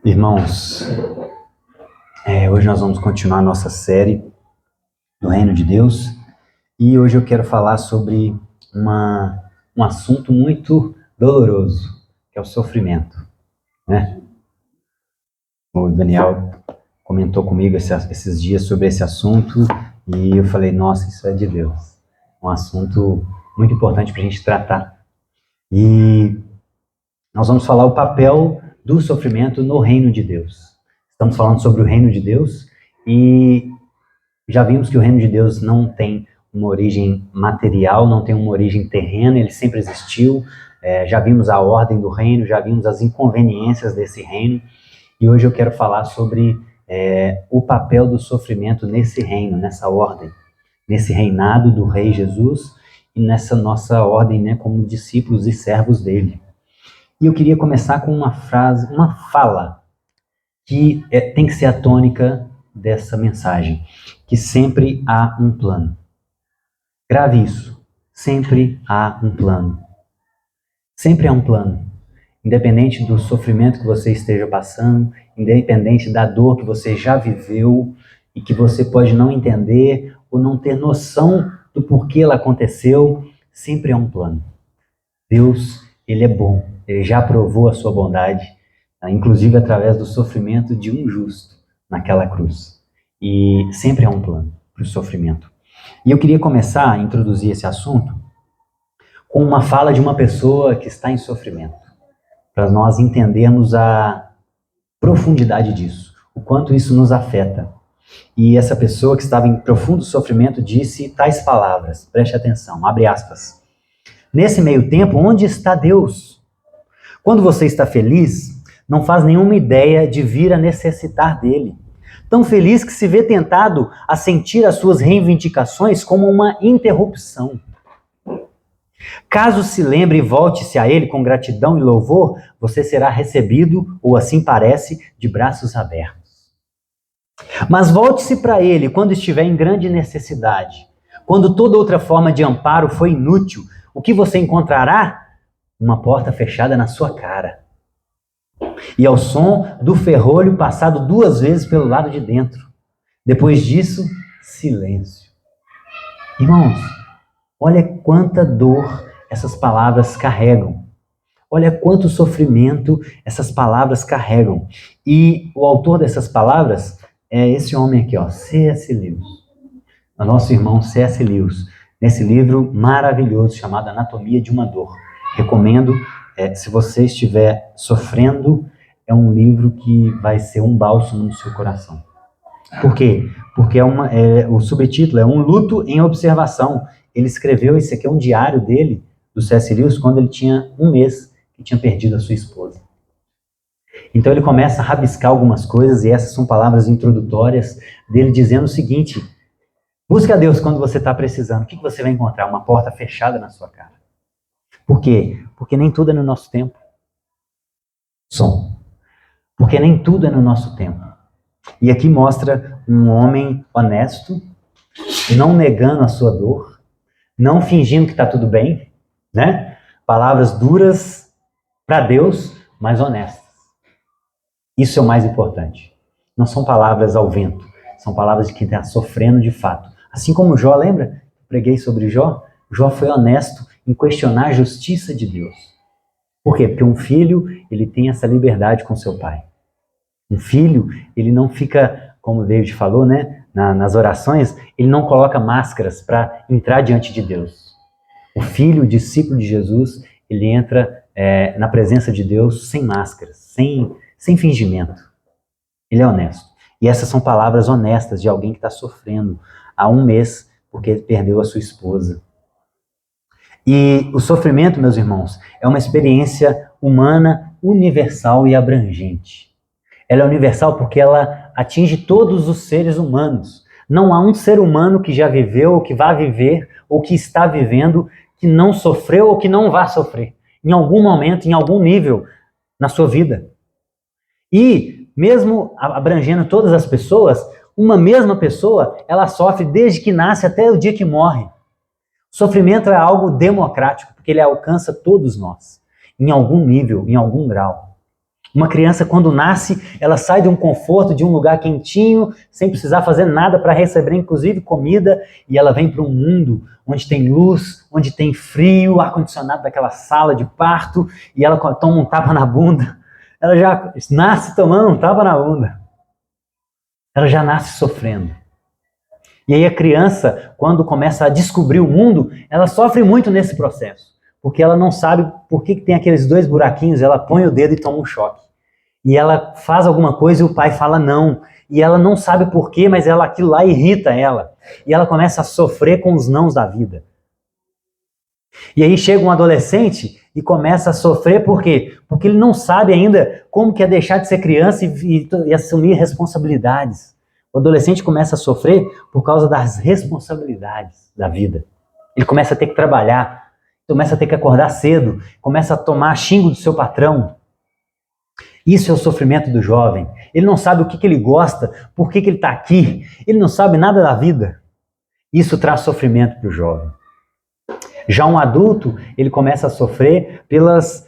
Irmãos, hoje nós vamos continuar a nossa série do Reino de Deus e hoje eu quero falar sobre um assunto muito doloroso, que é o sofrimento, né? O Daniel comentou comigo esses dias sobre esse assunto e eu falei, nossa, isso é de Deus. Um assunto muito importante para a gente tratar. E nós vamos falar o papel do sofrimento no reino de Deus. Estamos falando sobre o reino de Deus e já vimos que o reino de Deus não tem uma origem material, não tem uma origem terrena, ele sempre existiu. Já vimos a ordem do reino, já vimos as inconveniências desse reino e hoje eu quero falar sobre o papel do sofrimento nesse reino, nessa ordem, nesse reinado do Rei Jesus e nessa nossa ordem, né, como discípulos e servos dele. E eu queria começar com uma frase, uma fala, que tem que ser a tônica dessa mensagem, que sempre há um plano. Grave isso, sempre há um plano. Sempre há um plano. Independente do sofrimento que você esteja passando, independente da dor que você já viveu e que você pode não entender ou não ter noção do porquê ela aconteceu, sempre há um plano. Deus, Ele é bom, Ele já provou a sua bondade, inclusive através do sofrimento de um justo naquela cruz. E sempre há um plano para o sofrimento. E eu queria começar a introduzir esse assunto com uma fala de uma pessoa que está em sofrimento, para nós entendermos a profundidade disso, o quanto isso nos afeta. E essa pessoa que estava em profundo sofrimento disse tais palavras, preste atenção, abre aspas. Nesse meio tempo, onde está Deus? Quando você está feliz, não faz nenhuma ideia de vir a necessitar dele. Tão feliz que se vê tentado a sentir as suas reivindicações como uma interrupção. Caso se lembre e volte-se a ele com gratidão e louvor, você será recebido, ou assim parece, de braços abertos. Mas volte-se para ele quando estiver em grande necessidade. Quando toda outra forma de amparo foi inútil, o que você encontrará? Uma porta fechada na sua cara. E ao som do ferrolho passado 2 vezes pelo lado de dentro. Depois disso, silêncio. Irmãos, olha quanta dor essas palavras carregam. Olha quanto sofrimento essas palavras carregam. E o autor dessas palavras é esse homem aqui, ó, C.S. Lewis. O nosso irmão C.S. Lewis. Nesse livro maravilhoso chamado Anatomia de uma Dor. Recomendo, se você estiver sofrendo, é um livro que vai ser um bálsamo no seu coração. Por quê? Porque o subtítulo é Um Luto em Observação. Ele escreveu, esse aqui é um diário dele, do C.S. Lewis, quando ele tinha 1 mês que tinha perdido a sua esposa. Então ele começa a rabiscar algumas coisas, e essas são palavras introdutórias dele dizendo o seguinte: busque a Deus quando você está precisando. O que você vai encontrar? Uma porta fechada na sua cara. Por quê? Porque nem tudo é no nosso tempo. Porque nem tudo é no nosso tempo. E aqui mostra um homem honesto, não negando a sua dor, não fingindo que está tudo bem, né? Palavras duras para Deus, mas honestas. Isso é o mais importante. Não são palavras ao vento, são palavras de quem está sofrendo de fato. Assim como Jó, lembra? Eu preguei sobre Jó. Jó foi honesto em questionar a justiça de Deus. Por quê? Porque um filho, ele tem essa liberdade com seu pai. Um filho, ele não fica, como o David falou, né, nas orações, ele não coloca máscaras para entrar diante de Deus. O filho, o discípulo de Jesus, ele entra na presença de Deus sem máscaras, sem fingimento. Ele é honesto. E essas são palavras honestas de alguém que está sofrendo há 1 mês porque perdeu a sua esposa. E o sofrimento, meus irmãos, é uma experiência humana universal e abrangente. Ela é universal porque ela atinge todos os seres humanos. Não há um ser humano que já viveu, ou que vai viver, ou que está vivendo, que não sofreu ou que não vai sofrer. Em algum momento, em algum nível na sua vida. E, mesmo abrangendo todas as pessoas, uma mesma pessoa, ela sofre desde que nasce até o dia que morre. Sofrimento é algo democrático, porque ele alcança todos nós, em algum nível, em algum grau. Uma criança, quando nasce, ela sai de um conforto, de um lugar quentinho, sem precisar fazer nada para receber, inclusive comida, e ela vem para um mundo onde tem luz, onde tem frio, ar-condicionado daquela sala de parto, e ela toma um tapa na bunda. Ela já nasce tomando um tapa na bunda. Ela já nasce sofrendo. E aí a criança, quando começa a descobrir o mundo, ela sofre muito nesse processo. Porque ela não sabe por que tem aqueles 2 buraquinhos, ela põe o dedo e toma um choque. E ela faz alguma coisa e o pai fala não. E ela não sabe por quê, mas aquilo lá irrita ela. E ela começa a sofrer com os nãos da vida. E aí chega um adolescente e começa a sofrer por quê? Porque ele não sabe ainda como que é deixar de ser criança e assumir responsabilidades. O adolescente começa a sofrer por causa das responsabilidades da vida. Ele começa a ter que trabalhar, começa a ter que acordar cedo, começa a tomar xingo do seu patrão. Isso é o sofrimento do jovem. Ele não sabe o que ele gosta, por que ele está aqui, ele não sabe nada da vida. Isso traz sofrimento para o jovem. Já um adulto, ele começa a sofrer pelas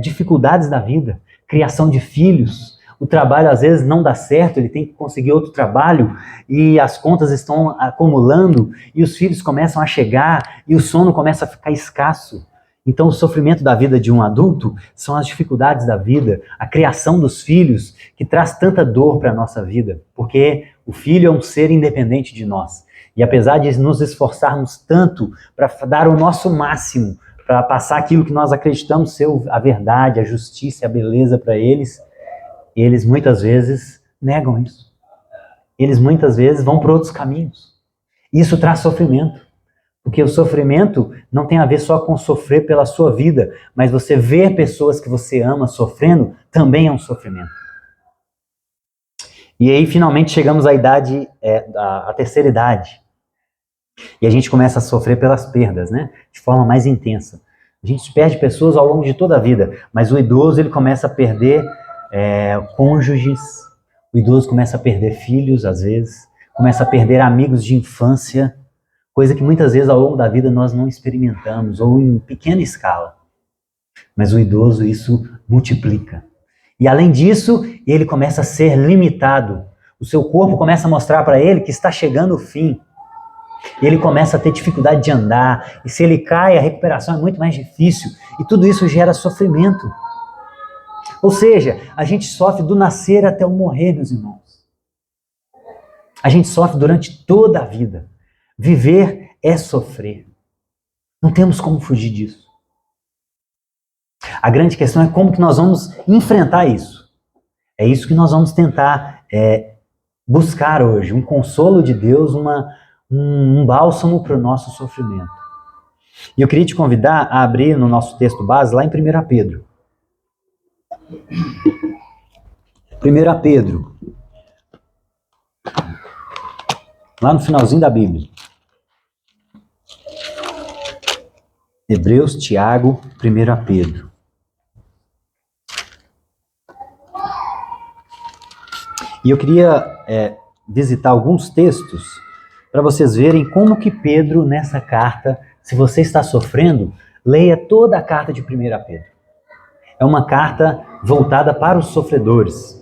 dificuldades da vida, criação de filhos. O trabalho às vezes não dá certo, ele tem que conseguir outro trabalho e as contas estão acumulando e os filhos começam a chegar e o sono começa a ficar escasso. Então o sofrimento da vida de um adulto são as dificuldades da vida, a criação dos filhos que traz tanta dor para a nossa vida, porque o filho é um ser independente de nós. E apesar de nos esforçarmos tanto para dar o nosso máximo, para passar aquilo que nós acreditamos ser a verdade, a justiça e a beleza para eles, eles muitas vezes negam isso. Eles muitas vezes vão por outros caminhos. Isso traz sofrimento. Porque o sofrimento não tem a ver só com sofrer pela sua vida, mas você ver pessoas que você ama sofrendo também é um sofrimento. E aí finalmente chegamos à idade, à terceira idade. E a gente começa a sofrer pelas perdas, né? De forma mais intensa. A gente perde pessoas ao longo de toda a vida, mas o idoso ele começa a perder cônjuges, o idoso começa a perder filhos às vezes, começa a perder amigos de infância, coisa que muitas vezes ao longo da vida nós não experimentamos, ou em pequena escala. Mas o idoso isso multiplica. E além disso, ele começa a ser limitado. O seu corpo começa a mostrar para ele que está chegando o fim. Ele começa a ter dificuldade de andar, e se ele cai, a recuperação é muito mais difícil, e tudo isso gera sofrimento. Ou seja, a gente sofre do nascer até o morrer, meus irmãos. A gente sofre durante toda a vida. Viver é sofrer. Não temos como fugir disso. A grande questão é como que nós vamos enfrentar isso. É isso que nós vamos tentar buscar hoje, um consolo de Deus, um bálsamo para o nosso sofrimento. E eu queria te convidar a abrir no nosso texto base, lá em 1 Pedro. 1 Pedro. Lá no finalzinho da Bíblia. Hebreus, Tiago, 1 Pedro. E eu queria visitar alguns textos para vocês verem como que Pedro, nessa carta, se você está sofrendo, leia toda a carta de 1 Pedro. É uma carta voltada para os sofredores.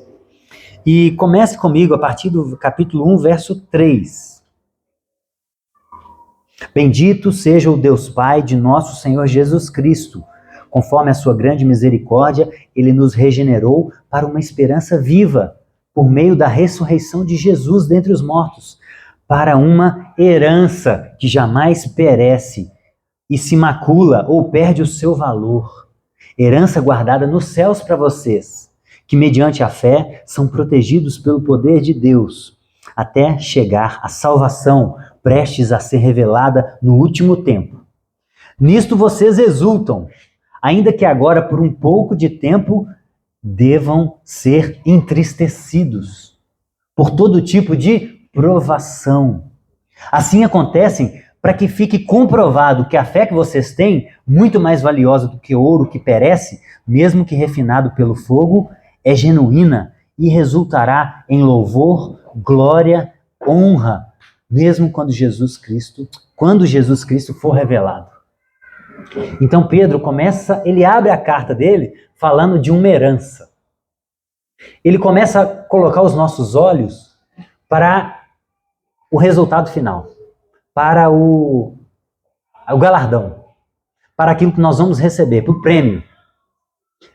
E comece comigo a partir do capítulo 1, verso 3. Bendito seja o Deus Pai de nosso Senhor Jesus Cristo. Conforme a sua grande misericórdia, Ele nos regenerou para uma esperança viva, por meio da ressurreição de Jesus dentre os mortos, para uma herança que jamais perece e se macula ou perde o seu valor. Herança guardada nos céus para vocês, que mediante a fé são protegidos pelo poder de Deus, até chegar à salvação, prestes a ser revelada no último tempo. Nisto vocês exultam, ainda que agora por um pouco de tempo devam ser entristecidos por todo tipo de provação. Assim acontecem para que fique comprovado que a fé que vocês têm, muito mais valiosa do que ouro que perece, mesmo que refinado pelo fogo, é genuína e resultará em louvor, glória, honra, mesmo quando Jesus Cristo for revelado. Então Pedro ele abre a carta dele falando de uma herança. Ele começa a colocar os nossos olhos para o resultado final, para o galardão, para aquilo que nós vamos receber, para o prêmio.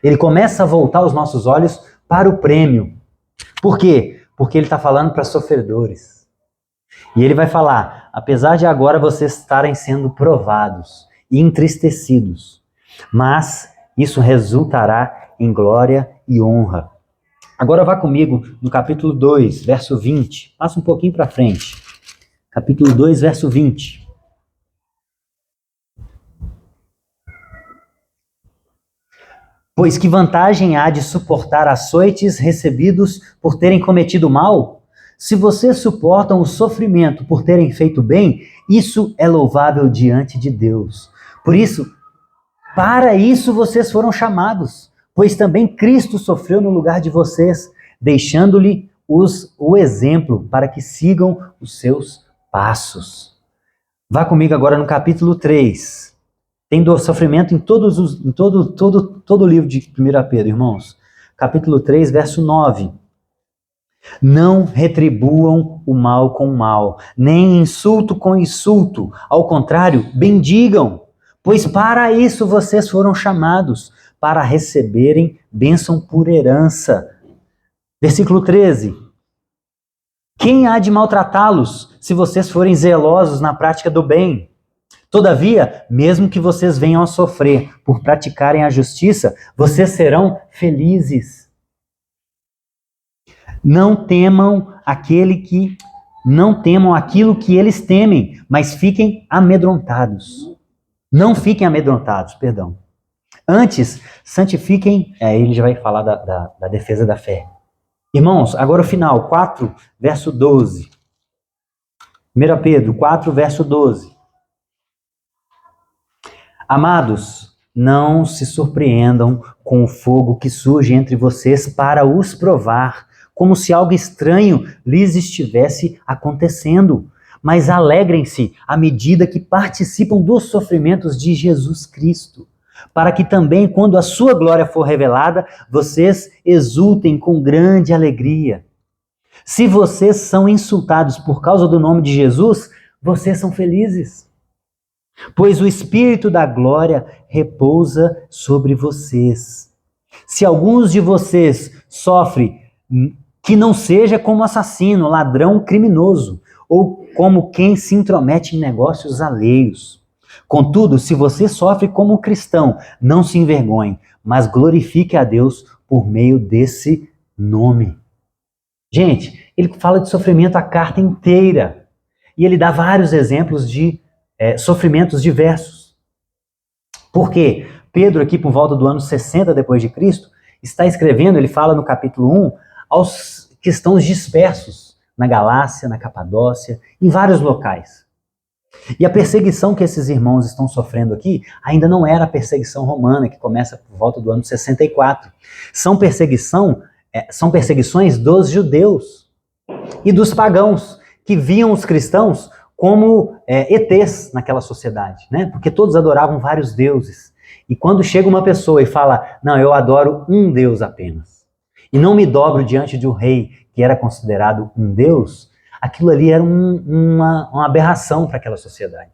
Ele começa a voltar os nossos olhos para o prêmio. Por quê? Porque ele está falando para sofredores. E ele vai falar, apesar de agora vocês estarem sendo provados e entristecidos, mas isso resultará em glória e honra. Agora vá comigo no capítulo 2, verso 20. Passa um pouquinho para frente. Capítulo 2, verso 20. Pois que vantagem há de suportar açoites recebidos por terem cometido mal? Se vocês suportam o sofrimento por terem feito bem, isso é louvável diante de Deus. Por isso, para isso vocês foram chamados, pois também Cristo sofreu no lugar de vocês, deixando-lhe o exemplo para que sigam os seus passos. Vá comigo agora no capítulo 3. Tem do sofrimento em todo o livro de 1 Pedro, irmãos. Capítulo 3, verso 9. Não retribuam o mal com o mal, nem insulto com insulto. Ao contrário, bendigam, pois para isso vocês foram chamados, para receberem bênção por herança. Versículo 13. Quem há de maltratá-los, se vocês forem zelosos na prática do bem? Todavia, mesmo que vocês venham a sofrer por praticarem a justiça, vocês serão felizes. Não temam aquilo que eles temem, mas fiquem amedrontados. Não fiquem amedrontados, perdão. Antes, santifiquem, ele já vai falar da defesa da fé. Irmãos, agora o final, 4, verso 12. 1 Pedro 4, verso 12. Amados, não se surpreendam com o fogo que surge entre vocês para os provar, como se algo estranho lhes estivesse acontecendo. Mas alegrem-se à medida que participam dos sofrimentos de Jesus Cristo, para que também, quando a sua glória for revelada, vocês exultem com grande alegria. Se vocês são insultados por causa do nome de Jesus, vocês são felizes, pois o Espírito da glória repousa sobre vocês. Se alguns de vocês sofrem, que não seja como assassino, ladrão, criminoso, ou como quem se intromete em negócios alheios. Contudo, se você sofre como cristão, não se envergonhe, mas glorifique a Deus por meio desse nome. Gente, ele fala de sofrimento a carta inteira. E ele dá vários exemplos de sofrimentos diversos. Por quê? Pedro, aqui por volta do ano 60 depois de Cristo, está escrevendo, ele fala no capítulo 1, aos que estão dispersos na Galácia, na Capadócia, em vários locais. E a perseguição que esses irmãos estão sofrendo aqui ainda não era a perseguição romana, que começa por volta do ano 64. São perseguições dos judeus e dos pagãos, que viam os cristãos como ETs naquela sociedade, né? Porque todos adoravam vários deuses. E quando chega uma pessoa e fala, não, eu adoro um Deus apenas, e não me dobro diante de um rei que era considerado um Deus, aquilo ali era uma aberração para aquela sociedade.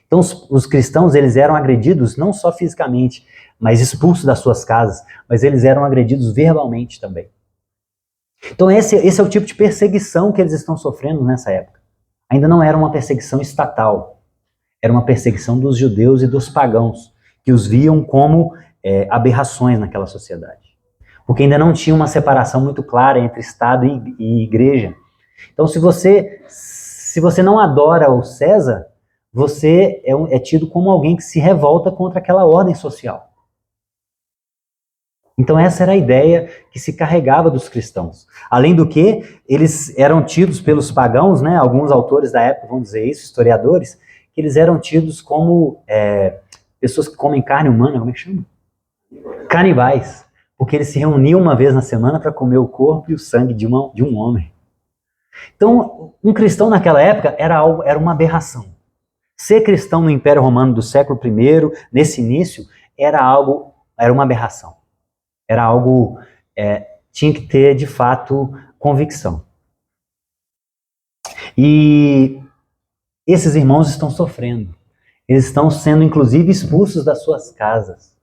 Então os cristãos, eles eram agredidos não só fisicamente, mas expulsos das suas casas, mas eles eram agredidos verbalmente também. Então esse é o tipo de perseguição que eles estão sofrendo nessa época. Ainda não era uma perseguição estatal, era uma perseguição dos judeus e dos pagãos, que os viam como aberrações naquela sociedade. Porque ainda não tinha uma separação muito clara entre Estado e igreja. Então se você não adora o César, você é tido como alguém que se revolta contra aquela ordem social. Então essa era a ideia que se carregava dos cristãos. Além do que, eles eram tidos pelos pagãos, né, alguns autores da época vão dizer isso, historiadores, que eles eram tidos como pessoas que comem carne humana, como é que chama? Canibais. Porque eles se reuniam uma vez na semana para comer o corpo e o sangue de um homem. Então, um cristão naquela época era uma aberração. Ser cristão no Império Romano do século I, nesse início, era uma aberração. Era algo tinha que ter, de fato, convicção. E esses irmãos estão sofrendo. Eles estão sendo, inclusive, expulsos das suas casas.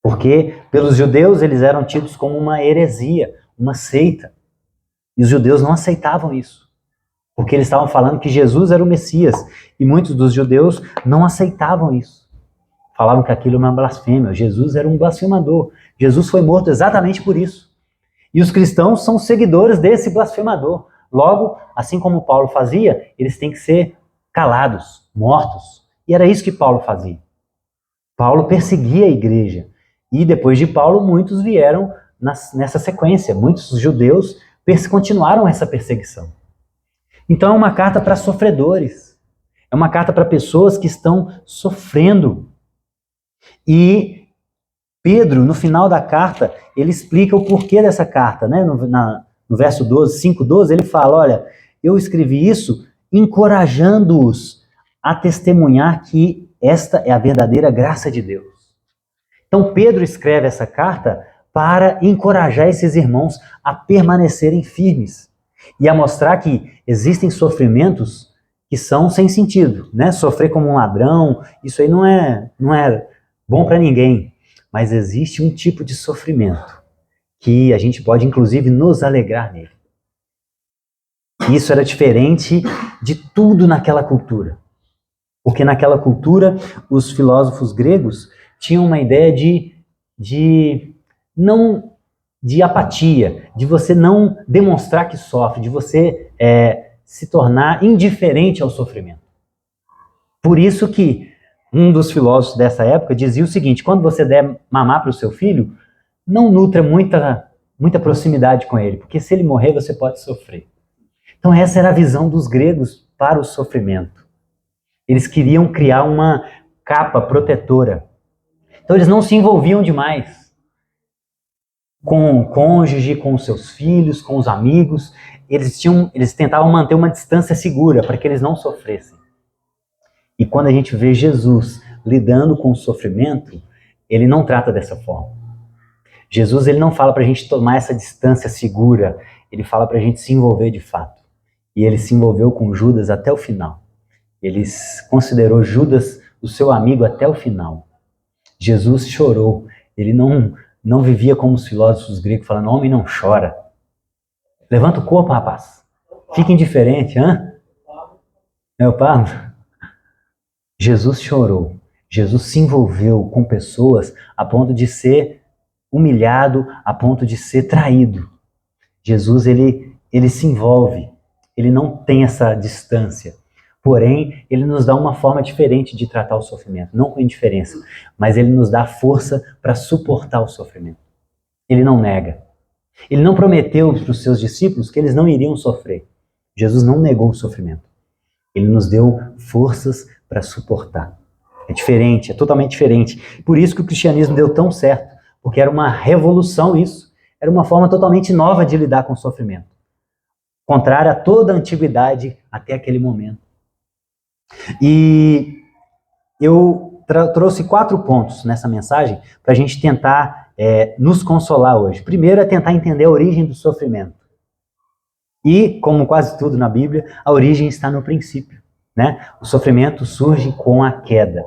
Porque, pelos judeus, eles eram tidos como uma heresia, uma seita. E os judeus não aceitavam isso. Porque eles estavam falando que Jesus era o Messias. E muitos dos judeus não aceitavam isso. Falavam que aquilo era uma blasfêmia. Jesus era um blasfemador. Jesus foi morto exatamente por isso. E os cristãos são seguidores desse blasfemador. Logo, assim como Paulo fazia, eles têm que ser calados, mortos. E era isso que Paulo fazia. Paulo perseguia a igreja. E depois de Paulo, muitos vieram nessa sequência. Muitos judeus continuaram essa perseguição. Então é uma carta para sofredores. É uma carta para pessoas que estão sofrendo. E Pedro, no final da carta, ele explica o porquê dessa carta, né? No verso 12, 5:12, ele fala, olha, eu escrevi isso encorajando-os a testemunhar que esta é a verdadeira graça de Deus. Então Pedro escreve essa carta para encorajar esses irmãos a permanecerem firmes e a mostrar que existem sofrimentos que são sem sentido, né? Sofrer como um ladrão, isso aí não é bom para ninguém. Mas existe um tipo de sofrimento que a gente pode, inclusive, nos alegrar nele. Isso era diferente de tudo naquela cultura. Porque naquela cultura, os filósofos gregos tinham uma ideia de apatia, de você não demonstrar que sofre, de você se tornar indiferente ao sofrimento. Por isso que um dos filósofos dessa época dizia o seguinte, quando você der mamar para o seu filho, não nutra muita proximidade com ele, porque se ele morrer, você pode sofrer. Então essa era a visão dos gregos para o sofrimento. Eles queriam criar uma capa protetora. Então eles não se envolviam demais com o cônjuge, com os seus filhos, com os amigos. Eles tentavam manter uma distância segura para que eles não sofressem. E quando a gente vê Jesus lidando com o sofrimento, ele não trata dessa forma. Jesus ele não fala para a gente tomar essa distância segura, ele fala para a gente se envolver de fato. E ele se envolveu com Judas até o final. Ele considerou Judas o seu amigo até o final. Jesus chorou. Ele não vivia como os filósofos gregos, falando, homem não chora. Levanta o corpo, rapaz. Fica indiferente, hã? É o Pablo? Jesus chorou. Jesus se envolveu com pessoas a ponto de ser humilhado, a ponto de ser traído. Jesus, ele se envolve. Ele não tem essa distância. Porém, ele nos dá uma forma diferente de tratar o sofrimento. Não com indiferença, mas ele nos dá força para suportar o sofrimento. Ele não nega. Ele não prometeu para os seus discípulos que eles não iriam sofrer. Jesus não negou o sofrimento. Ele nos deu forças para suportar. É diferente, é totalmente diferente. Por isso que o cristianismo deu tão certo, porque era uma revolução isso. Era uma forma totalmente nova de lidar com o sofrimento. Contrária a toda a antiguidade até aquele momento. E eu trouxe 4 pontos nessa mensagem para a gente tentar nos consolar hoje. Primeiro é tentar entender a origem do sofrimento. E, como quase tudo na Bíblia, a origem está no princípio, né? O sofrimento surge com a queda.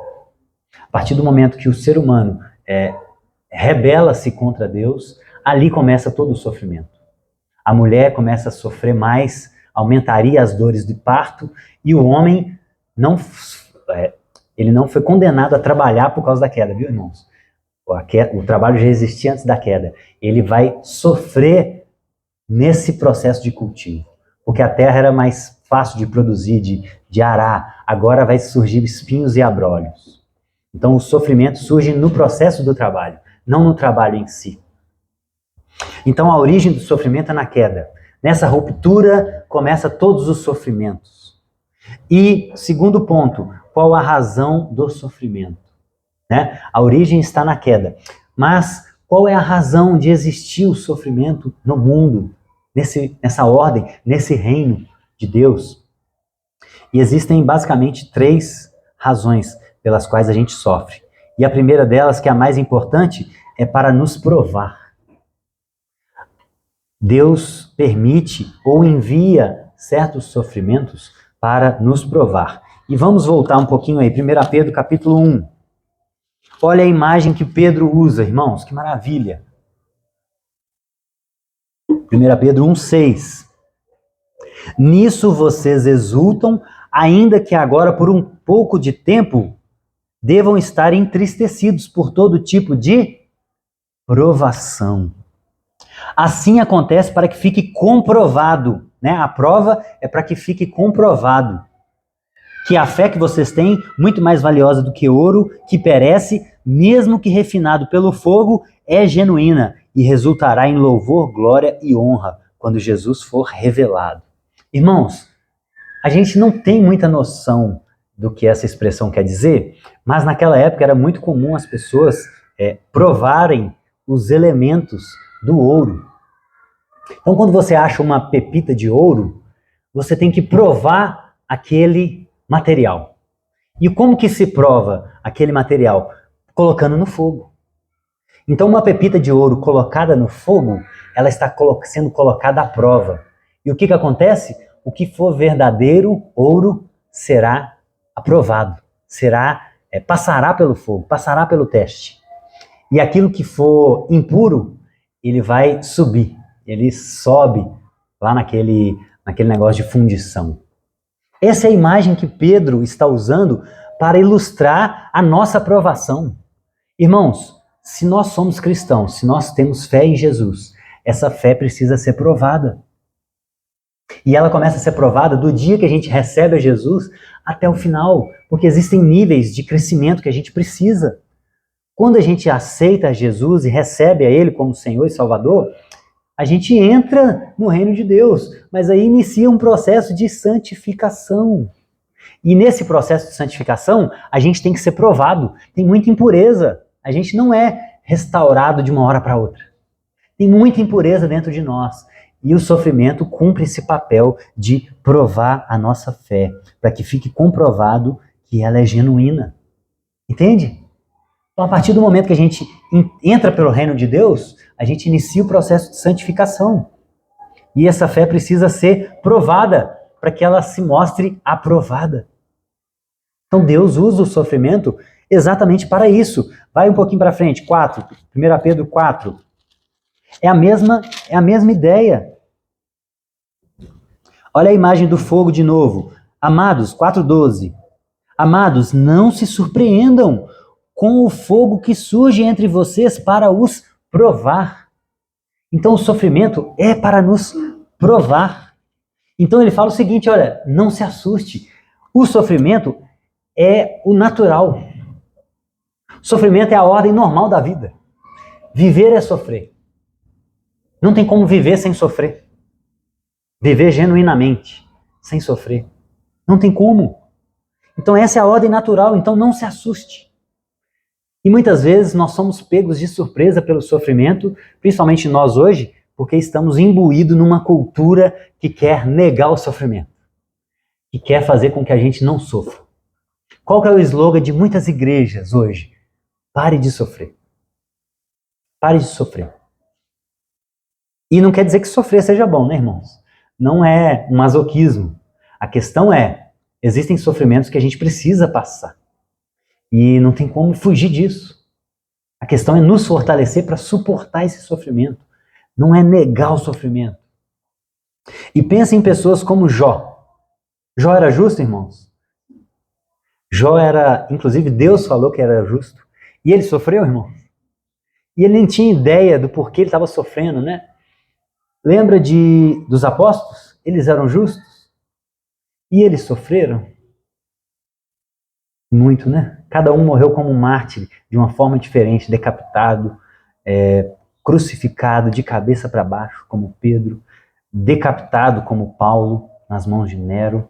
A partir do momento que o ser humano rebela-se contra Deus, ali começa todo o sofrimento. A mulher começa a sofrer mais, aumentaria as dores de parto, e o homem ele não foi condenado a trabalhar por causa da queda, viu, irmãos? O trabalho já existia antes da queda. Ele vai sofrer nesse processo de cultivo, porque a terra era mais fácil de produzir, de arar. Agora vai surgir espinhos e abrolhos. Então o sofrimento surge no processo do trabalho, não no trabalho em si. Então a origem do sofrimento é na queda. Nessa ruptura começa todos os sofrimentos. E segundo ponto, qual a razão do sofrimento? Né? A origem está na queda. Mas qual é a razão de existir o sofrimento no mundo, nessa ordem, nesse reino de Deus? E existem basicamente 3 razões pelas quais a gente sofre. E a primeira delas, que é a mais importante, é para nos provar. Deus permite ou envia certos sofrimentos para nos provar. E vamos voltar um pouquinho aí, 1 Pedro capítulo 1. Olha a imagem que Pedro usa, irmãos, que maravilha. 1 Pedro 1,6. Nisso vocês exultam, ainda que agora por um pouco de tempo devam estar entristecidos por todo tipo de provação. Assim acontece para que fique comprovado, né? A prova é para que fique comprovado que a fé que vocês têm, muito mais valiosa do que ouro, que perece, mesmo que refinado pelo fogo, é genuína e resultará em louvor, glória e honra quando Jesus for revelado. Irmãos, a gente não tem muita noção do que essa expressão quer dizer, mas naquela época era muito comum as pessoas provarem os elementos do ouro. Então, quando você acha uma pepita de ouro, você tem que provar aquele material. E como que se prova aquele material? Colocando no fogo. Então, uma pepita de ouro colocada no fogo, ela está sendo colocada à prova. E o que acontece? O que for verdadeiro ouro será aprovado, passará pelo fogo, passará pelo teste. E aquilo que for impuro, ele vai subir, ele sobe lá naquele negócio de fundição. Essa é a imagem que Pedro está usando para ilustrar a nossa aprovação. Irmãos, se nós somos cristãos, se nós temos fé em Jesus, essa fé precisa ser provada. E ela começa a ser provada do dia que a gente recebe a Jesus até o final, porque existem níveis de crescimento que a gente precisa. Quando a gente aceita Jesus e recebe a Ele como Senhor e Salvador, a gente entra no reino de Deus, mas aí inicia um processo de santificação. E nesse processo de santificação, a gente tem que ser provado. Tem muita impureza. A gente não é restaurado de uma hora para outra. Tem muita impureza dentro de nós. E o sofrimento cumpre esse papel de provar a nossa fé, para que fique comprovado que ela é genuína. Entende? Então, a partir do momento que a gente entra pelo reino de Deus, a gente inicia o processo de santificação. E essa fé precisa ser provada para que ela se mostre aprovada. Então, Deus usa o sofrimento exatamente para isso. Vai um pouquinho para frente, 4, 1 Pedro 4. É a mesma ideia. Olha a imagem do fogo de novo. Amados, 4:12. Amados, não se surpreendam com o fogo que surge entre vocês para os provar. Então o sofrimento é para nos provar. Então ele fala o seguinte, olha, não se assuste. O sofrimento é o natural. O sofrimento é a ordem normal da vida. Viver é sofrer. Não tem como viver sem sofrer. Viver genuinamente, sem sofrer. Não tem como. Então essa é a ordem natural, então não se assuste. E muitas vezes nós somos pegos de surpresa pelo sofrimento, principalmente nós hoje, porque estamos imbuídos numa cultura que quer negar o sofrimento, que quer fazer com que a gente não sofra. Qual que é o slogan de muitas igrejas hoje? Pare de sofrer. Pare de sofrer. E não quer dizer que sofrer seja bom, né, irmãos? Não é um masoquismo. A questão é, existem sofrimentos que a gente precisa passar. E não tem como fugir disso. A questão é nos fortalecer para suportar esse sofrimento. Não é negar o sofrimento. E pensa em pessoas como Jó. Jó era justo, irmãos? Jó era, inclusive Deus falou que era justo. E ele sofreu, irmãos? E ele nem tinha ideia do porquê ele estava sofrendo, né? Lembra dos apóstolos? Eles eram justos? E eles sofreram? Muito, né? Cada um morreu como um mártir, de uma forma diferente, decapitado, crucificado de cabeça para baixo, como Pedro, decapitado como Paulo, nas mãos de Nero.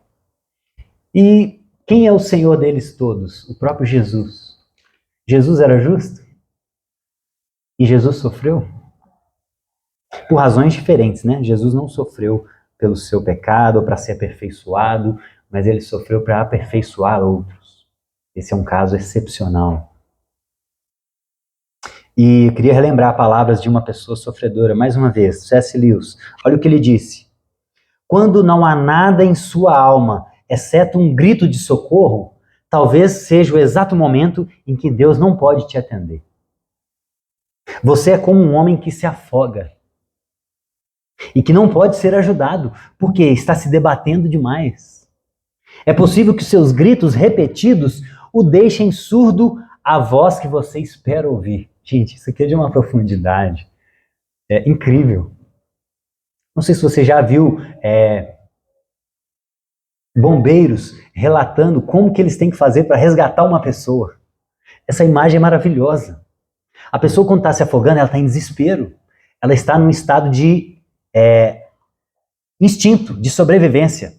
E quem é o Senhor deles todos? O próprio Jesus. Jesus era justo? E Jesus sofreu? Por razões diferentes, né? Jesus não sofreu pelo seu pecado ou para ser aperfeiçoado, mas ele sofreu para aperfeiçoar outros. Esse é um caso excepcional. E eu queria relembrar palavras de uma pessoa sofredora, mais uma vez, C.S. Lewis. Olha o que ele disse. Quando não há nada em sua alma, exceto um grito de socorro, talvez seja o exato momento em que Deus não pode te atender. Você é como um homem que se afoga e que não pode ser ajudado, porque está se debatendo demais. É possível que seus gritos repetidos o deixem surdo à voz que você espera ouvir. Gente, isso aqui é de uma profundidade incrível. Não sei se você já viu bombeiros relatando como que eles têm que fazer para resgatar uma pessoa. Essa imagem é maravilhosa. A pessoa, quando está se afogando, ela está em desespero. Ela está num estado de instinto, de sobrevivência.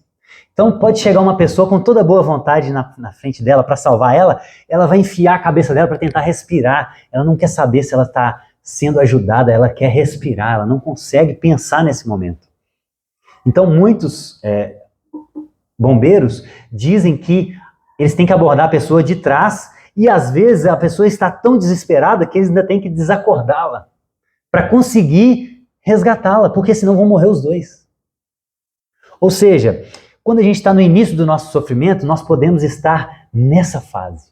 Então, pode chegar uma pessoa com toda boa vontade na frente dela para salvar ela, ela vai enfiar a cabeça dela para tentar respirar. Ela não quer saber se ela está sendo ajudada, ela quer respirar, ela não consegue pensar nesse momento. Então, muitos bombeiros dizem que eles têm que abordar a pessoa de trás e, às vezes, a pessoa está tão desesperada que eles ainda têm que desacordá-la para conseguir resgatá-la, porque senão vão morrer os dois. Ou seja, quando a gente está no início do nosso sofrimento, nós podemos estar nessa fase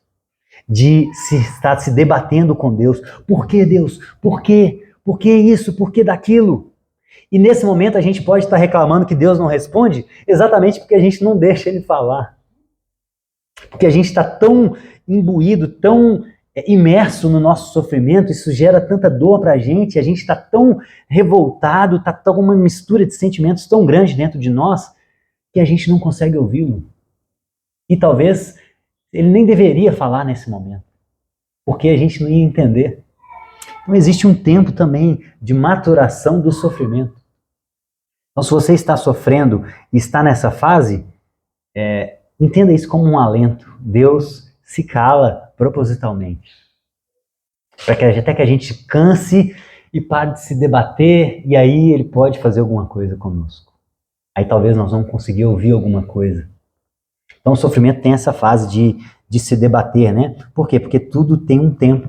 de estar se debatendo com Deus. Por que Deus? Por quê? Por que isso? Por que daquilo? E nesse momento a gente pode estar reclamando que Deus não responde exatamente porque a gente não deixa Ele falar. Porque a gente está tão imbuído, tão imerso no nosso sofrimento, isso gera tanta dor para a gente está tão revoltado, está tão uma mistura de sentimentos tão grande dentro de nós, que a gente não consegue ouvi-lo. E talvez ele nem deveria falar nesse momento, porque a gente não ia entender. Então existe um tempo também de maturação do sofrimento. Então se você está sofrendo e está nessa fase, entenda isso como um alento. Deus se cala propositalmente. Até que a gente canse e pare de se debater, e aí Ele pode fazer alguma coisa conosco. Aí talvez nós vamos conseguir ouvir alguma coisa. Então o sofrimento tem essa fase de se debater, né? Por quê? Porque tudo tem um tempo.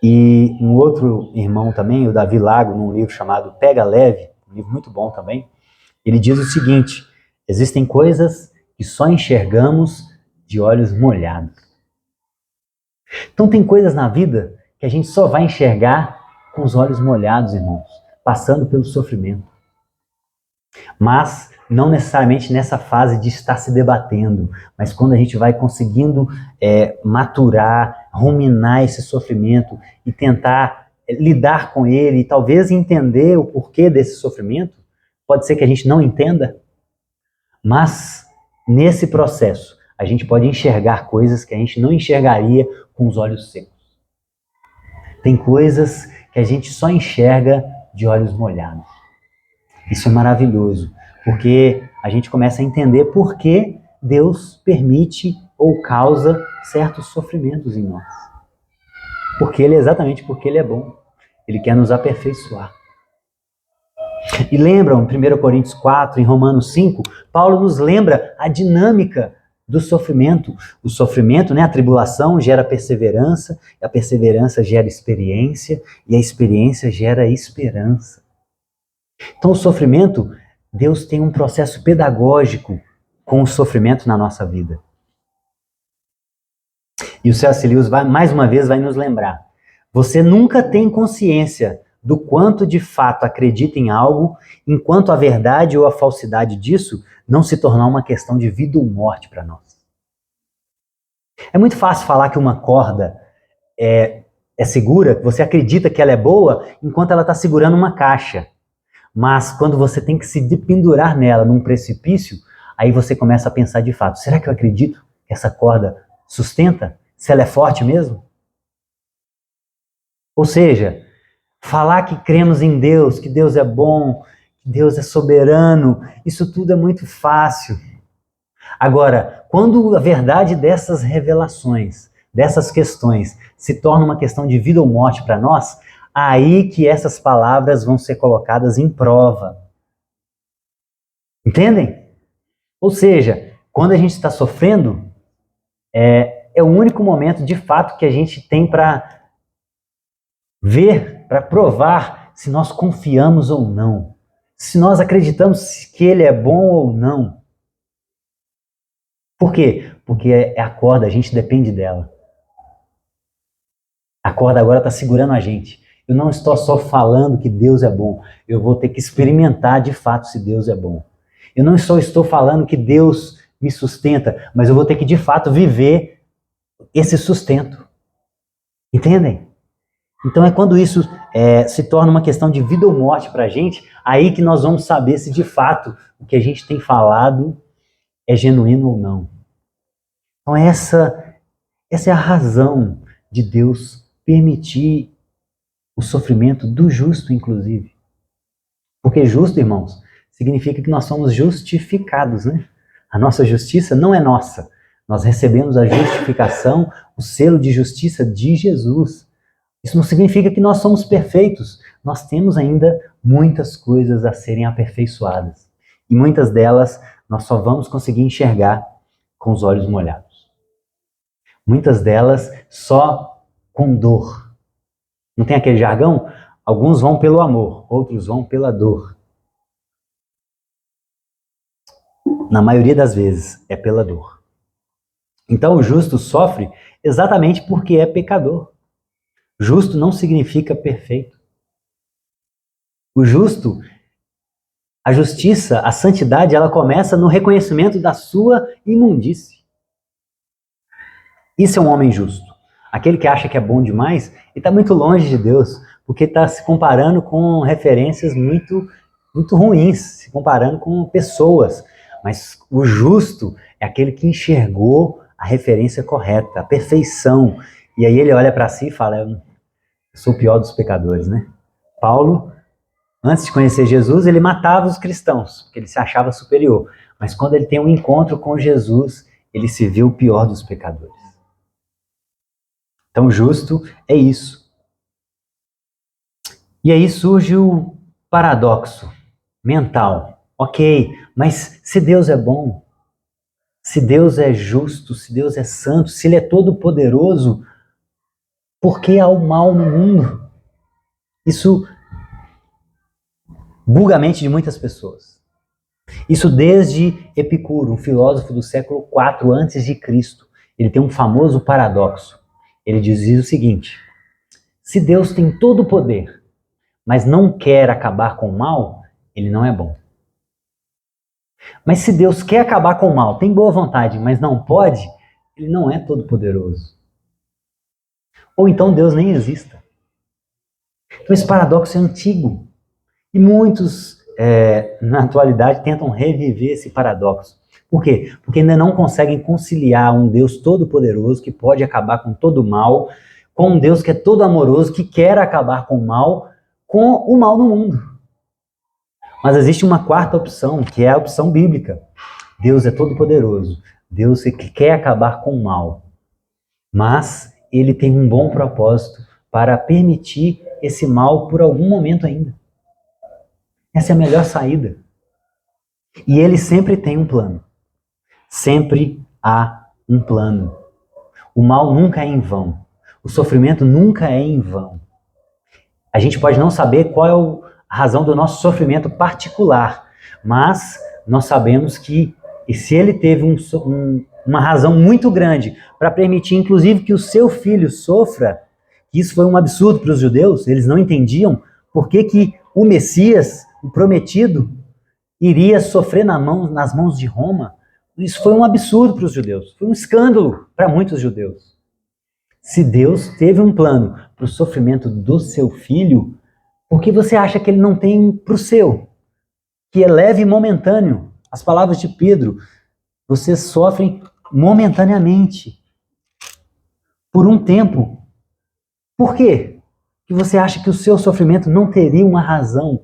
E um outro irmão também, o Davi Lago, num livro chamado Pega Leve, um livro muito bom também, ele diz o seguinte: existem coisas que só enxergamos de olhos molhados. Então tem coisas na vida que a gente só vai enxergar com os olhos molhados, irmãos, passando pelo sofrimento. Mas não necessariamente nessa fase de estar se debatendo, mas quando a gente vai conseguindo maturar, ruminar esse sofrimento e tentar lidar com ele, e talvez entender o porquê desse sofrimento. Pode ser que a gente não entenda, mas nesse processo a gente pode enxergar coisas que a gente não enxergaria com os olhos secos. Tem coisas que a gente só enxerga de olhos molhados. Isso é maravilhoso, porque a gente começa a entender por que Deus permite ou causa certos sofrimentos em nós. Exatamente porque Ele é bom. Ele quer nos aperfeiçoar. E lembram, em 1 Coríntios 4, em Romanos 5, Paulo nos lembra a dinâmica do sofrimento. O sofrimento, a tribulação gera perseverança, a perseverança gera experiência, e a experiência gera esperança. Então o sofrimento, Deus tem um processo pedagógico com o sofrimento na nossa vida. E o C.S. Lewis mais uma vez vai nos lembrar: você nunca tem consciência do quanto de fato acredita em algo, enquanto a verdade ou a falsidade disso não se tornar uma questão de vida ou morte para nós. É muito fácil falar que uma corda é segura, você acredita que ela é boa, enquanto ela está segurando uma caixa. Mas quando você tem que se pendurar nela num precipício, aí você começa a pensar de fato: será que eu acredito que essa corda sustenta? Se ela é forte mesmo? Ou seja, falar que cremos em Deus, que Deus é bom, que Deus é soberano, isso tudo é muito fácil. Agora, quando a verdade dessas revelações, dessas questões, se torna uma questão de vida ou morte para nós, aí que essas palavras vão ser colocadas em prova. Entendem? Ou seja, quando a gente está sofrendo, é o único momento de fato que a gente tem para ver, para provar se nós confiamos ou não, se nós acreditamos que Ele é bom ou não. Por quê? Porque é a corda, a gente depende dela. A corda agora está segurando a gente. Eu não estou só falando que Deus é bom, eu vou ter que experimentar de fato se Deus é bom. Eu não só estou falando que Deus me sustenta, mas eu vou ter que de fato viver esse sustento. Entendem? Então é quando isso se torna uma questão de vida ou morte para a gente, aí que nós vamos saber se de fato o que a gente tem falado é genuíno ou não. Então essa é a razão de Deus permitir o sofrimento do justo, inclusive. Porque justo, irmãos, significa que nós somos justificados, né? A nossa justiça não é nossa. Nós recebemos a justificação, o selo de justiça de Jesus. Isso não significa que nós somos perfeitos. Nós temos ainda muitas coisas a serem aperfeiçoadas. E muitas delas nós só vamos conseguir enxergar com os olhos molhados. Muitas delas só com dor. Não tem aquele jargão? Alguns vão pelo amor, outros vão pela dor. Na maioria das vezes é pela dor. Então o justo sofre exatamente porque é pecador. Justo não significa perfeito. O justo, a justiça, a santidade, ela começa no reconhecimento da sua imundície. Isso é um homem justo. Aquele que acha que é bom demais, ele está muito longe de Deus, porque está se comparando com referências muito, muito ruins, se comparando com pessoas. Mas o justo é aquele que enxergou a referência correta, a perfeição. E aí ele olha para si e fala, eu sou o pior dos pecadores, né? Paulo, antes de conhecer Jesus, ele matava os cristãos, porque ele se achava superior. Mas quando ele tem um encontro com Jesus, ele se viu o pior dos pecadores. Então, justo é isso. E aí surge o paradoxo mental. Ok, mas se Deus é bom, se Deus é justo, se Deus é santo, se Ele é todo-poderoso, por que há o mal no mundo? Isso buga a mente de muitas pessoas. Isso desde Epicuro, um filósofo do século IV a.C. Ele tem um famoso paradoxo. Ele dizia o seguinte: se Deus tem todo o poder, mas não quer acabar com o mal, ele não é bom. Mas se Deus quer acabar com o mal, tem boa vontade, mas não pode, ele não é todo poderoso. Ou então Deus nem exista. Então esse paradoxo é antigo. E muitos, na atualidade, tentam reviver esse paradoxo. Por quê? Porque ainda não conseguem conciliar um Deus todo-poderoso que pode acabar com todo o mal, com um Deus que é todo amoroso, que quer acabar com o mal no mundo. Mas existe uma quarta opção, que é a opção bíblica. Deus é todo-poderoso. Deus que quer acabar com o mal. Mas ele tem um bom propósito para permitir esse mal por algum momento ainda. Essa é a melhor saída. E ele sempre tem um plano. Sempre há um plano. O mal nunca é em vão. O sofrimento nunca é em vão. A gente pode não saber qual é a razão do nosso sofrimento particular, mas nós sabemos que se ele teve uma razão muito grande para permitir, inclusive, que o seu filho sofra, isso foi um absurdo para os judeus, eles não entendiam por que o Messias, o prometido, iria sofrer nas mãos de Roma. Isso foi um absurdo para os judeus, foi um escândalo para muitos judeus. Se Deus teve um plano para o sofrimento do seu filho, por que você acha que ele não tem para o seu? Que é leve e momentâneo. As palavras de Pedro, vocês sofrem momentaneamente, por um tempo. Por quê? Que você acha que o seu sofrimento não teria uma razão,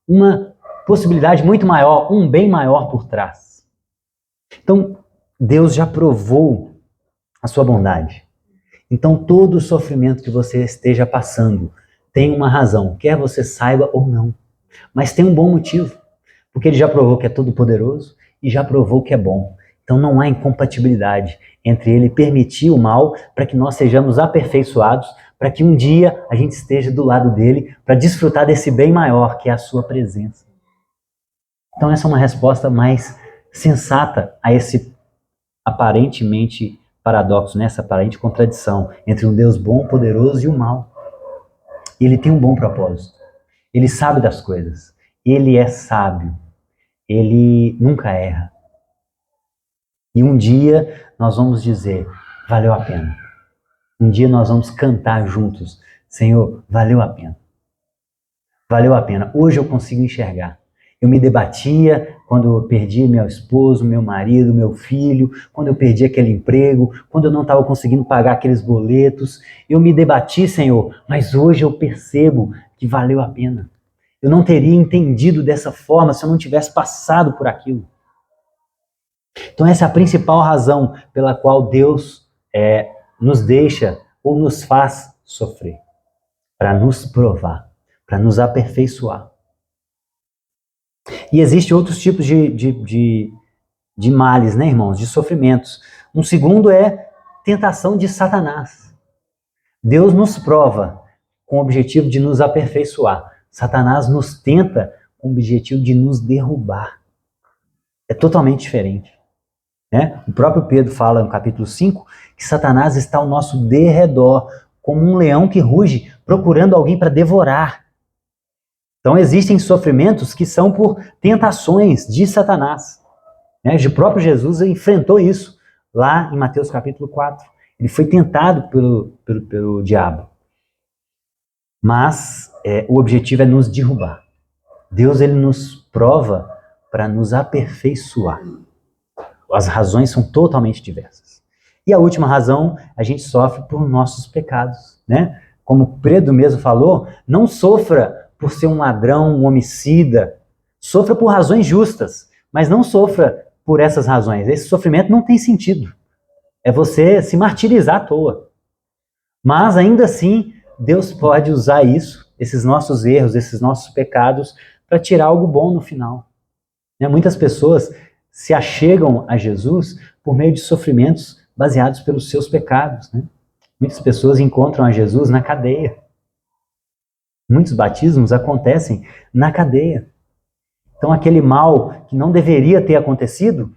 uma possibilidade muito maior, um bem maior por trás. Então, Deus já provou a sua bondade. Então, todo o sofrimento que você esteja passando tem uma razão, quer você saiba ou não. Mas tem um bom motivo, porque ele já provou que é todo poderoso e já provou que é bom. Então, não há incompatibilidade entre ele permitir o mal para que nós sejamos aperfeiçoados, para que um dia a gente esteja do lado dele para desfrutar desse bem maior que é a sua presença. Então essa é uma resposta mais sensata a esse aparentemente paradoxo, né? Essa aparente contradição entre um Deus bom, poderoso e o mal. Ele tem um bom propósito. Ele sabe das coisas. Ele é sábio. Ele nunca erra. E um dia nós vamos dizer, valeu a pena. Um dia nós vamos cantar juntos, Senhor, valeu a pena. Valeu a pena. Hoje eu consigo enxergar. Eu me debatia quando eu perdi meu esposo, meu marido, meu filho, quando eu perdi aquele emprego, quando eu não estava conseguindo pagar aqueles boletos. Eu me debati, Senhor, mas hoje eu percebo que valeu a pena. Eu não teria entendido dessa forma se eu não tivesse passado por aquilo. Então essa é a principal razão pela qual Deus nos deixa ou nos faz sofrer. Para nos provar, para nos aperfeiçoar. E existem outros tipos de males, né, irmãos? De sofrimentos. Um segundo é tentação de Satanás. Deus nos prova com o objetivo de nos aperfeiçoar. Satanás nos tenta com o objetivo de nos derrubar. É totalmente diferente. Né? O próprio Pedro fala no capítulo 5 que Satanás está ao nosso derredor, como um leão que ruge, procurando alguém para devorar. Então existem sofrimentos que são por tentações de Satanás. Né? O próprio Jesus enfrentou isso lá em Mateus capítulo 4. Ele foi tentado pelo diabo. Mas o objetivo é nos derrubar. Deus ele nos prova para nos aperfeiçoar. As razões são totalmente diversas. E a última razão, a gente sofre por nossos pecados. Né? Como Pedro mesmo falou, não sofra por ser um ladrão, um homicida. Sofra por razões justas, mas não sofra por essas razões. Esse sofrimento não tem sentido. É você se martirizar à toa. Mas ainda assim, Deus pode usar isso, esses nossos erros, esses nossos pecados, para tirar algo bom no final. Né? Muitas pessoas se achegam a Jesus por meio de sofrimentos baseados pelos seus pecados. Né? Muitas pessoas encontram a Jesus na cadeia. Muitos batismos acontecem na cadeia. Então aquele mal que não deveria ter acontecido,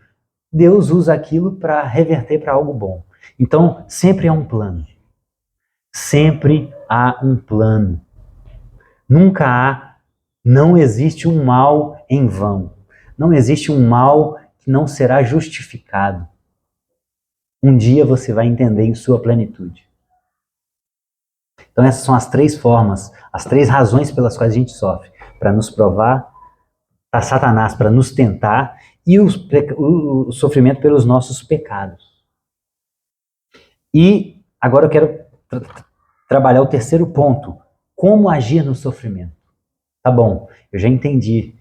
Deus usa aquilo para reverter para algo bom. Então sempre há um plano. Sempre há um plano. Não existe um mal em vão. Não existe um mal que não será justificado. Um dia você vai entender em sua plenitude. Então essas são as três formas, as três razões pelas quais a gente sofre. Para nos provar, para Satanás, para nos tentar, e o sofrimento pelos nossos pecados. E agora eu quero trabalhar o terceiro ponto. Como agir no sofrimento? Tá bom, eu já entendi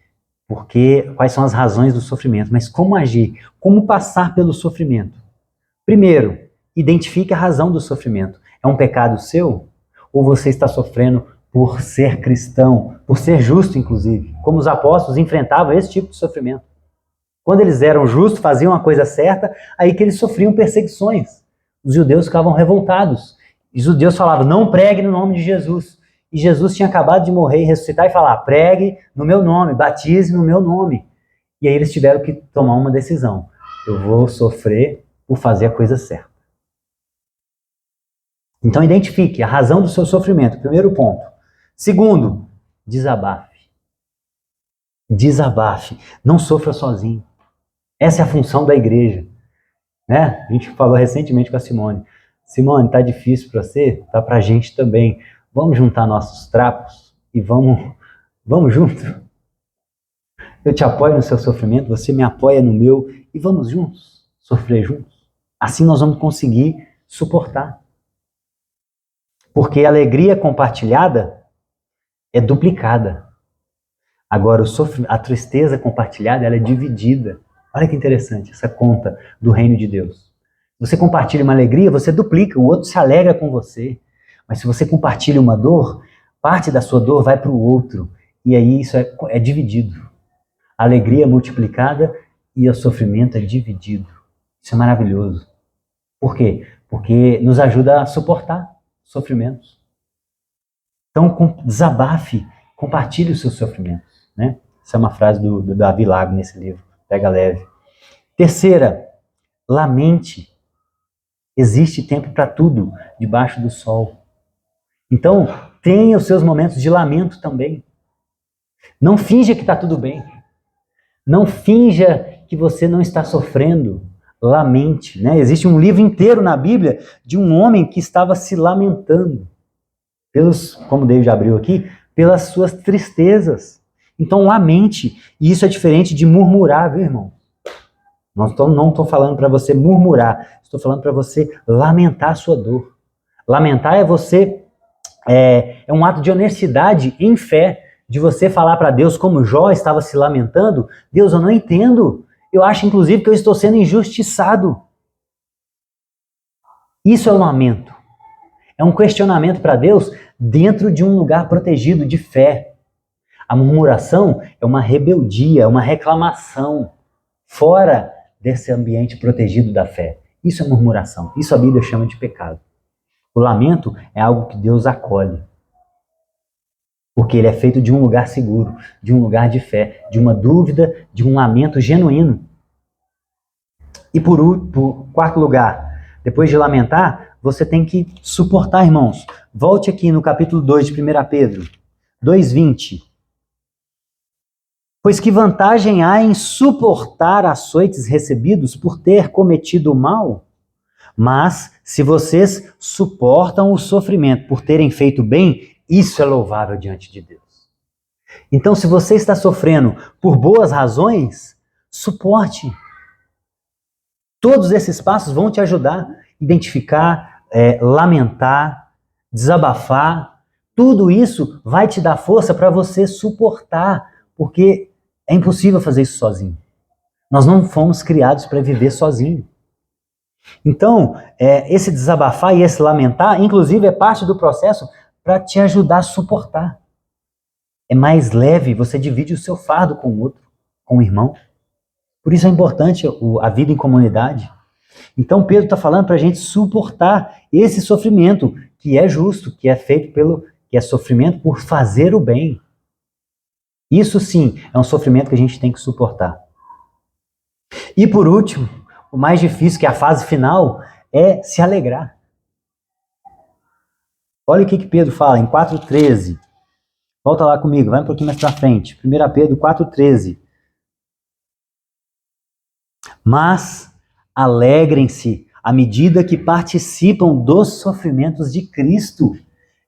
quais são as razões do sofrimento, mas como agir? Como passar pelo sofrimento? Primeiro, identifique a razão do sofrimento. É um pecado seu? Ou você está sofrendo por ser cristão, por ser justo, inclusive? Como os apóstolos enfrentavam esse tipo de sofrimento. Quando eles eram justos, faziam a coisa certa, aí que eles sofriam perseguições. Os judeus ficavam revoltados. E os judeus falavam, não pregue no nome de Jesus. E Jesus tinha acabado de morrer e ressuscitar e falar, pregue no meu nome, batize no meu nome. E aí eles tiveram que tomar uma decisão. Eu vou sofrer por fazer a coisa certa. Então identifique a razão do seu sofrimento, primeiro ponto. Segundo, desabafe. Desabafe. Não sofra sozinho. Essa é a função da igreja. Né? A gente falou recentemente com a Simone. Simone, tá difícil para você? Tá pra gente também. Vamos juntar nossos trapos e vamos junto. Eu te apoio no seu sofrimento, você me apoia no meu e vamos juntos, sofrer juntos. Assim nós vamos conseguir suportar. Porque a alegria compartilhada é duplicada. Agora, a tristeza compartilhada ela é dividida. Olha que interessante essa conta do reino de Deus. Você compartilha uma alegria, você duplica, o outro se alegra com você. Mas se você compartilha uma dor, parte da sua dor vai para o outro. E aí isso é dividido. A alegria é multiplicada e o sofrimento é dividido. Isso é maravilhoso. Por quê? Porque nos ajuda a suportar sofrimentos. Então, desabafe, compartilhe os seus sofrimentos, né? Essa é uma frase do Davi Lago nesse livro, Pega Leve. Terceira, lamente. Existe tempo para tudo debaixo do sol. Então, tenha os seus momentos de lamento também. Não finja que está tudo bem. Não finja que você não está sofrendo. Lamente, né? Existe um livro inteiro na Bíblia de um homem que estava se lamentando como o David abriu aqui, pelas suas tristezas. Então, lamente. E isso é diferente de murmurar, viu, irmão? Não estou falando para você murmurar. Estou falando para você lamentar a sua dor. Lamentar é um ato de honestidade em fé, de você falar para Deus como Jó estava se lamentando. Deus, eu não entendo. Eu acho, inclusive, que eu estou sendo injustiçado. Isso é um lamento. É um questionamento para Deus dentro de um lugar protegido de fé. A murmuração é uma rebeldia, é uma reclamação fora desse ambiente protegido da fé. Isso é murmuração. Isso a Bíblia chama de pecado. O lamento é algo que Deus acolhe. Porque ele é feito de um lugar seguro, de um lugar de fé, de uma dúvida, de um lamento genuíno. E por quarto lugar, depois de lamentar, você tem que suportar, irmãos. Volte aqui no capítulo 2 de 1 Pedro, 2:20. Pois que vantagem há em suportar açoites recebidos por ter cometido o mal? Mas, se vocês suportam o sofrimento por terem feito bem, isso é louvável diante de Deus. Então, se você está sofrendo por boas razões, suporte. Todos esses passos vão te ajudar a identificar, lamentar, desabafar. Tudo isso vai te dar força para você suportar, porque é impossível fazer isso sozinho. Nós não fomos criados para viver sozinho. Então, esse desabafar e esse lamentar, inclusive, é parte do processo para te ajudar a suportar. É mais leve, você divide o seu fardo com o outro, com o irmão. Por isso é importante a vida em comunidade. Então Pedro está falando para a gente suportar esse sofrimento, que é justo, que é feito que é sofrimento por fazer o bem. Isso sim é um sofrimento que a gente tem que suportar. E por último, o mais difícil, que é a fase final, é se alegrar. Olha o que Pedro fala em 4:13. Volta lá comigo, vai um pouquinho mais para frente. 1 Pedro 4:13. Mas alegrem-se à medida que participam dos sofrimentos de Cristo.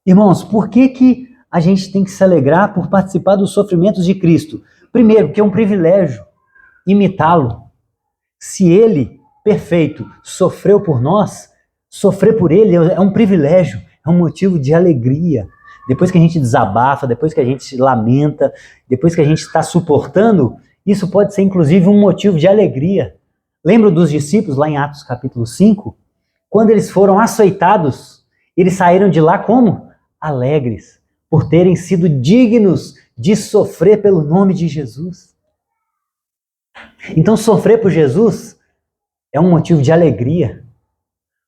Irmãos, por que a gente tem que se alegrar por participar dos sofrimentos de Cristo? Primeiro, porque é um privilégio imitá-lo. Se ele, perfeito, sofreu por nós, sofrer por ele é um privilégio, é um motivo de alegria. Depois que a gente desabafa, depois que a gente se lamenta, depois que a gente está suportando, isso pode ser inclusive um motivo de alegria. Lembra dos discípulos lá em Atos capítulo 5? Quando eles foram açoitados, eles saíram de lá como? Alegres, por terem sido dignos de sofrer pelo nome de Jesus. Então sofrer por Jesus é um motivo de alegria.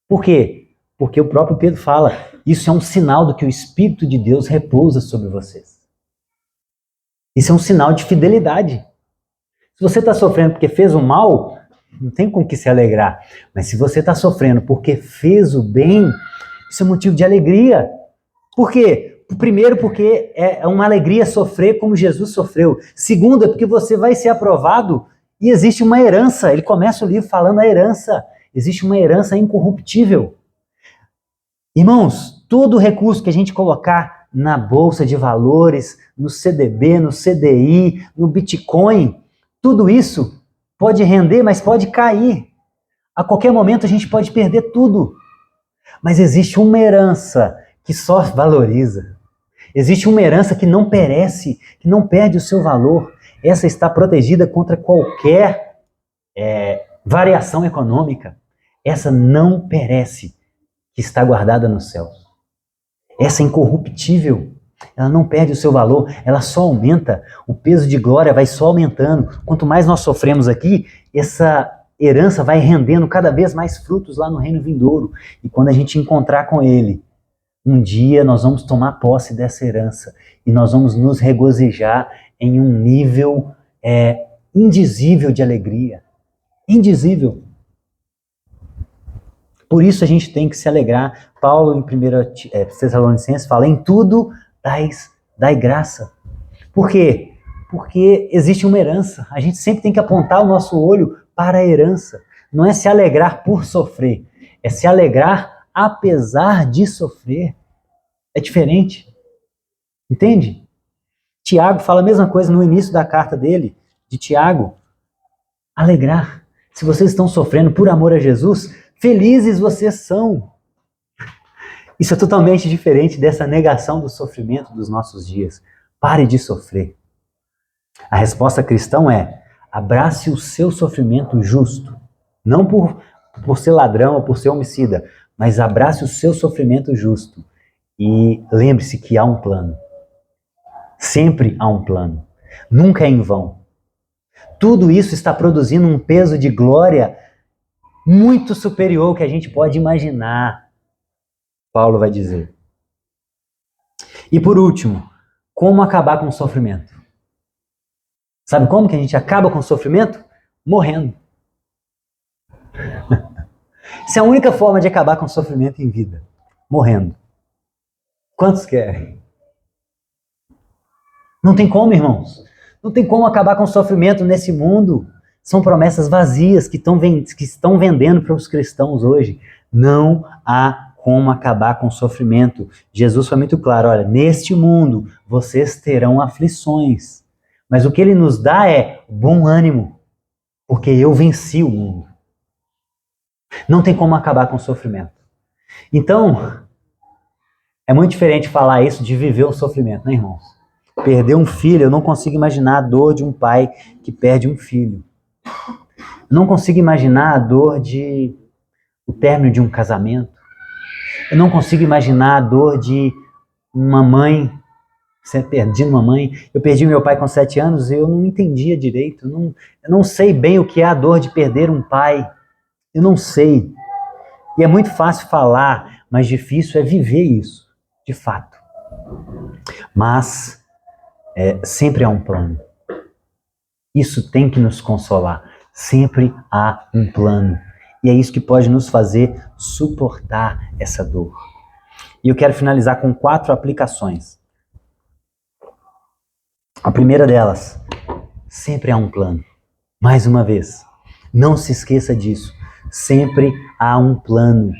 Por quê? Porque o próprio Pedro fala, isso é um sinal do que o Espírito de Deus repousa sobre vocês. Isso é um sinal de fidelidade. Se você está sofrendo porque fez o mal, não tem com que se alegrar. Mas se você está sofrendo porque fez o bem, isso é motivo de alegria. Por quê? Primeiro, porque é uma alegria sofrer como Jesus sofreu. Segundo, é porque você vai ser aprovado e existe uma herança. Ele começa o livro falando a herança. Existe uma herança incorruptível. Irmãos, todo recurso que a gente colocar na Bolsa de Valores, no CDB, no CDI, no Bitcoin, tudo isso pode render, mas pode cair. A qualquer momento a gente pode perder tudo. Mas existe uma herança que só valoriza. Existe uma herança que não perece, que não perde o seu valor. Essa está protegida contra qualquer variação econômica. Essa não perece, que está guardada no céu. Essa é incorruptível. Ela não perde o seu valor, ela só aumenta. O peso de glória vai só aumentando. Quanto mais nós sofremos aqui, essa herança vai rendendo cada vez mais frutos lá no reino vindouro. E quando a gente encontrar com ele, um dia nós vamos tomar posse dessa herança e nós vamos nos regozijar em um nível indizível de alegria. Indizível. Por isso a gente tem que se alegrar. Paulo, em 1 Tessalonicenses, fala: em tudo dai graça. Por quê? Porque existe uma herança. A gente sempre tem que apontar o nosso olho para a herança. Não é se alegrar por sofrer, é se alegrar apesar de sofrer. É diferente. Entende? Tiago fala a mesma coisa no início da carta dele, de Tiago. Alegrar. Se vocês estão sofrendo por amor a Jesus, felizes vocês são. Isso é totalmente diferente dessa negação do sofrimento dos nossos dias. Pare de sofrer. A resposta cristã é: abrace o seu sofrimento justo. Não por ser ladrão ou por ser homicida, mas abrace o seu sofrimento justo. E lembre-se que há um plano. Sempre há um plano. Nunca é em vão. Tudo isso está produzindo um peso de glória muito superior ao que a gente pode imaginar, Paulo vai dizer. E por último, como acabar com o sofrimento? Sabe como que a gente acaba com o sofrimento? Morrendo. Essa é a única forma de acabar com o sofrimento em vida. Morrendo. Quantos querem? Não tem como, irmãos. Não tem como acabar com o sofrimento nesse mundo. São promessas vazias que estão vendendo para os cristãos hoje. Não há como acabar com o sofrimento. Jesus foi muito claro: olha, neste mundo vocês terão aflições. Mas o que ele nos dá é bom ânimo, porque eu venci o mundo. Não tem como acabar com o sofrimento. Então, é muito diferente falar isso de viver o sofrimento, né, irmãos? Perder um filho, eu não consigo imaginar a dor de um pai que perde um filho. Eu não consigo imaginar a dor de o término de um casamento. Eu não consigo imaginar a dor de uma mãe, você perdendo uma mãe. Eu perdi meu pai com 7 anos e eu não entendia direito. Eu não sei bem o que é a dor de perder um pai. Eu não sei. E é muito fácil falar, mas difícil é viver isso, de fato. Mas sempre há um plano. Isso tem que nos consolar. Sempre há um plano. E é isso que pode nos fazer suportar essa dor. E eu quero finalizar com 4 aplicações. A primeira delas: sempre há um plano. Mais uma vez, não se esqueça disso. Sempre há um plano.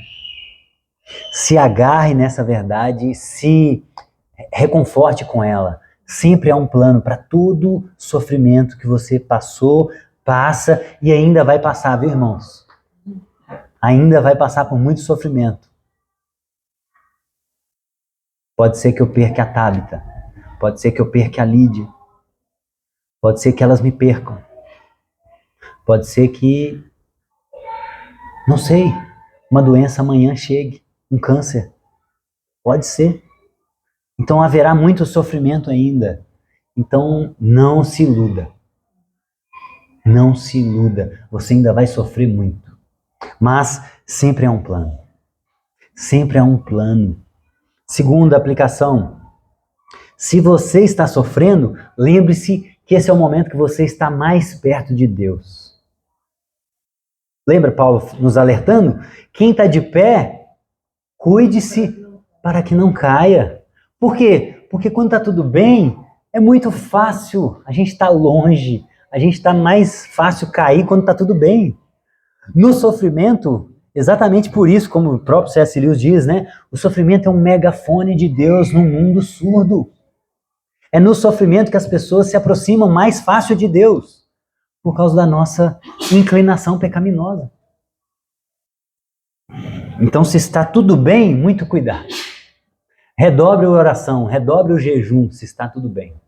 Se agarre nessa verdade, se reconforte com ela. Sempre há um plano para todo sofrimento que você passou, passa e ainda vai passar, viu, irmãos? Ainda vai passar por muito sofrimento. Pode ser que eu perca a Tabita. Pode ser que eu perca a Lídia. Pode ser que elas me percam. Pode ser que, não sei, uma doença amanhã chegue, um câncer. Pode ser. Então haverá muito sofrimento ainda. Então não se iluda. Não se iluda. Você ainda vai sofrer muito. Mas sempre há um plano. Sempre há um plano. Segunda aplicação: se você está sofrendo, lembre-se que esse é o momento que você está mais perto de Deus. Lembra Paulo nos alertando? Quem está de pé, cuide-se para que não caia. Por quê? Porque quando está tudo bem, é muito fácil. A gente está longe. A gente está mais fácil cair quando está tudo bem. No sofrimento, exatamente por isso, como o próprio C.S. Lewis diz, né? O sofrimento é um megafone de Deus num mundo surdo. É no sofrimento que as pessoas se aproximam mais fácil de Deus, por causa da nossa inclinação pecaminosa. Então, se está tudo bem, muito cuidado. Redobre a oração, redobre o jejum, se está tudo bem.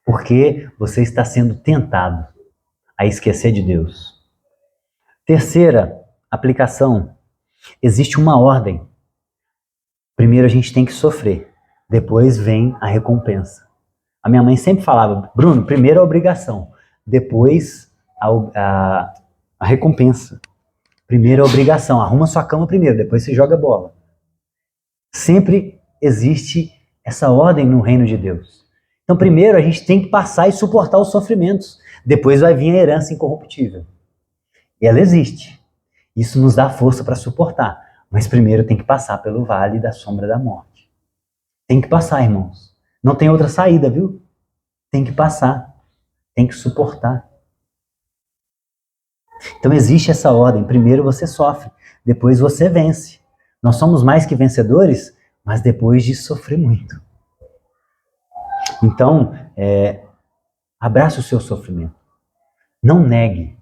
Porque você está sendo tentado a esquecer de Deus. Terceira aplicação: existe uma ordem. Primeiro a gente tem que sofrer, depois vem a recompensa. A minha mãe sempre falava: Bruno, primeiro a obrigação, depois a recompensa. Primeiro a obrigação, arruma sua cama primeiro, depois você joga bola. Sempre existe essa ordem no reino de Deus. Então, primeiro a gente tem que passar e suportar os sofrimentos. Depois vai vir a herança incorruptível. E ela existe. Isso nos dá força para suportar. Mas primeiro tem que passar pelo vale da sombra da morte. Tem que passar, irmãos. Não tem outra saída, viu? Tem que passar. Tem que suportar. Então existe essa ordem. Primeiro você sofre, depois você vence. Nós somos mais que vencedores, mas depois de sofrer muito. Então, abrace o seu sofrimento. Não negue.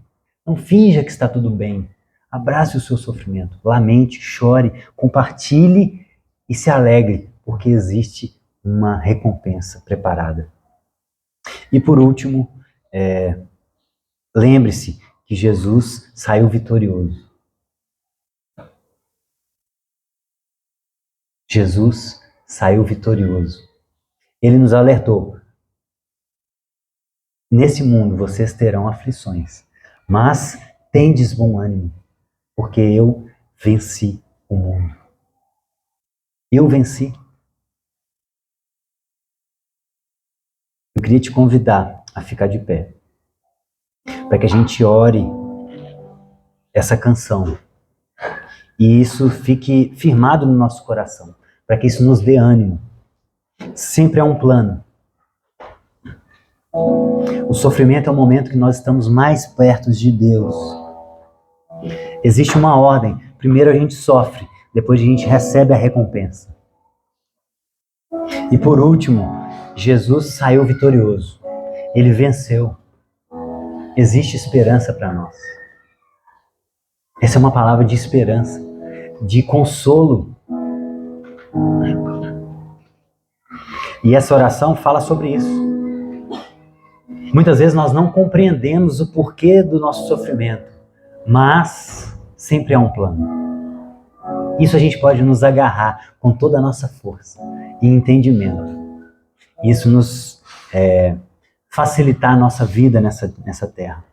Não finja que está tudo bem. Abrace o seu sofrimento. Lamente, chore, compartilhe e se alegre, porque existe uma recompensa preparada. E por último, lembre-se que Jesus saiu vitorioso. Jesus saiu vitorioso. Ele nos alertou. Nesse mundo vocês terão aflições, mas tendes bom ânimo, porque eu venci o mundo. Eu venci. Eu queria te convidar a ficar de pé, para que a gente ore essa canção e isso fique firmado no nosso coração, para que isso nos dê ânimo. Sempre há um plano. O sofrimento é o momento que nós estamos mais perto de Deus. Existe uma ordem. Primeiro a gente sofre, depois a gente recebe a recompensa. E por último, Jesus saiu vitorioso. Ele venceu. Existe esperança para nós. Essa é uma palavra de esperança, de consolo. E essa oração fala sobre isso. Muitas vezes nós não compreendemos o porquê do nosso sofrimento, mas sempre há um plano. Isso a gente pode nos agarrar com toda a nossa força e entendimento. Isso nos facilitar a nossa vida nessa terra.